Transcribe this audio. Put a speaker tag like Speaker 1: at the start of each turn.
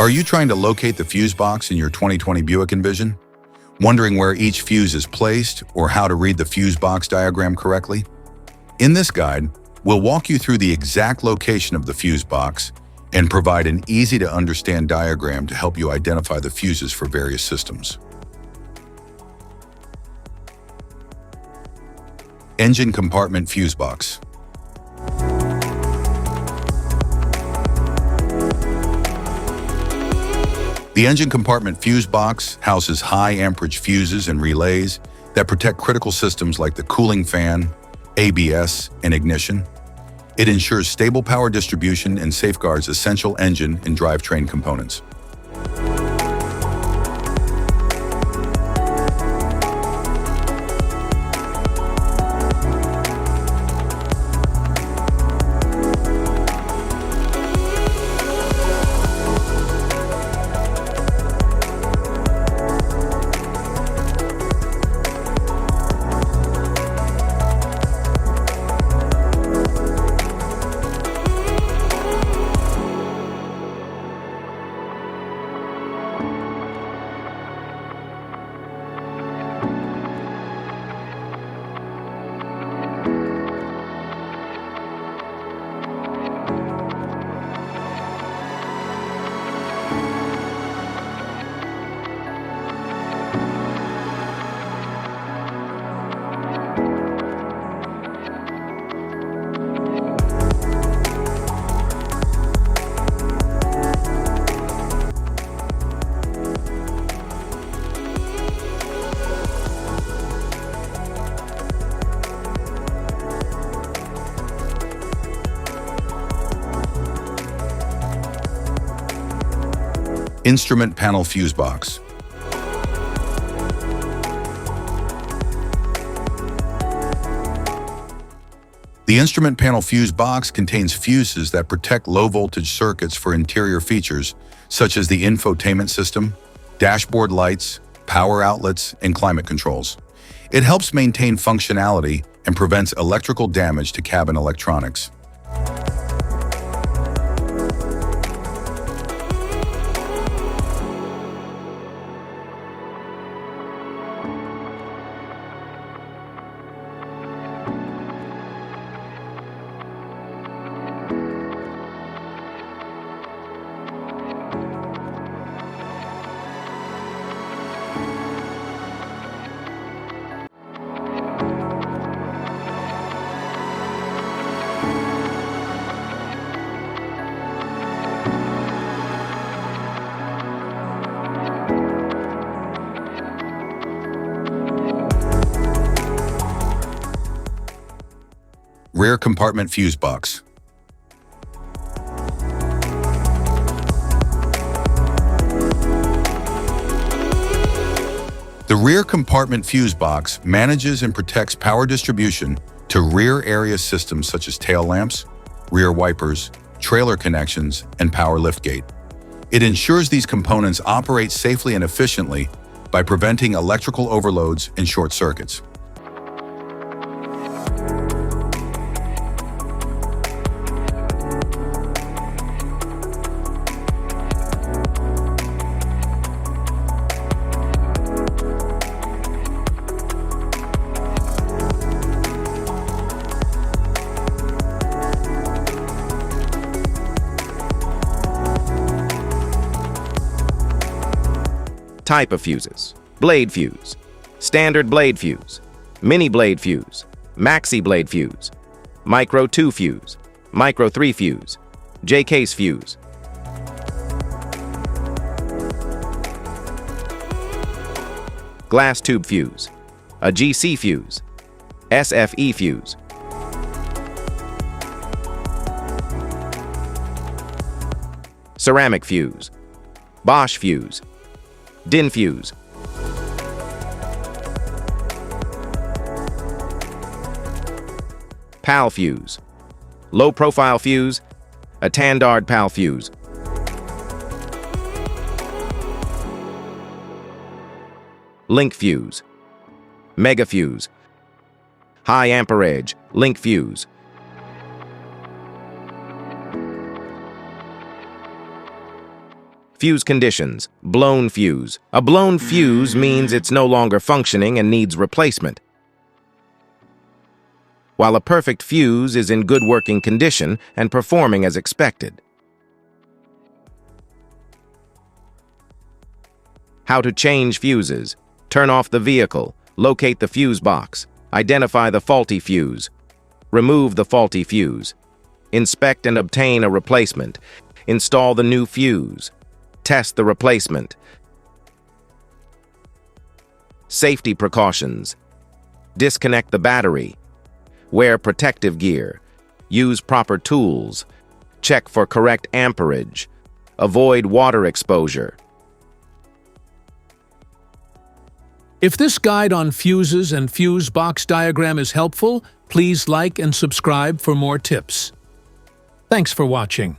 Speaker 1: Are you trying to locate the fuse box in your 2020 Buick Envision? Wondering where each fuse is placed or how to read the fuse box diagram correctly? In this guide, we'll walk you through the exact location of the fuse box and provide an easy-to-understand diagram to help you identify the fuses for various systems. Engine compartment fuse box. The engine compartment fuse box houses high amperage fuses and relays that protect critical systems like the cooling fan, ABS, and ignition. It ensures stable power distribution and safeguards essential engine and drivetrain components. Instrument panel fuse box. The instrument panel fuse box contains fuses that protect low-voltage circuits for interior features such as the infotainment system, dashboard lights, power outlets, and climate controls. It helps maintain functionality and prevents electrical damage to cabin electronics. Rear compartment fuse box. The rear compartment fuse box manages and protects power distribution to rear area systems such as tail lamps, rear wipers, trailer connections, and power liftgate. It ensures these components operate safely and efficiently by preventing electrical overloads and short circuits.
Speaker 2: Type of fuses: blade fuse, standard blade fuse, mini blade fuse, maxi blade fuse, micro 2 fuse, micro 3 fuse, J-case fuse. Glass tube fuse, a GC fuse, SFE fuse. Ceramic fuse, Bosch fuse, DIN fuse. PAL fuse, low profile fuse, a Tandard PAL fuse. Link fuse, mega fuse, high amperage, link fuse. Fuse conditions. Blown fuse. A blown fuse means it's no longer functioning and needs replacement, while a perfect fuse is in good working condition and performing as expected. How to change fuses. Turn off the vehicle. Locate the fuse box. Identify the faulty fuse. Remove the faulty fuse. Inspect and obtain a replacement. Install the new fuse. Test the replacement. Safety precautions. Disconnect the battery. Wear protective gear. Use proper tools. Check for correct amperage. Avoid water exposure.
Speaker 3: If this guide on fuses and fuse box diagram is helpful, please like and subscribe for more tips. Thanks for watching.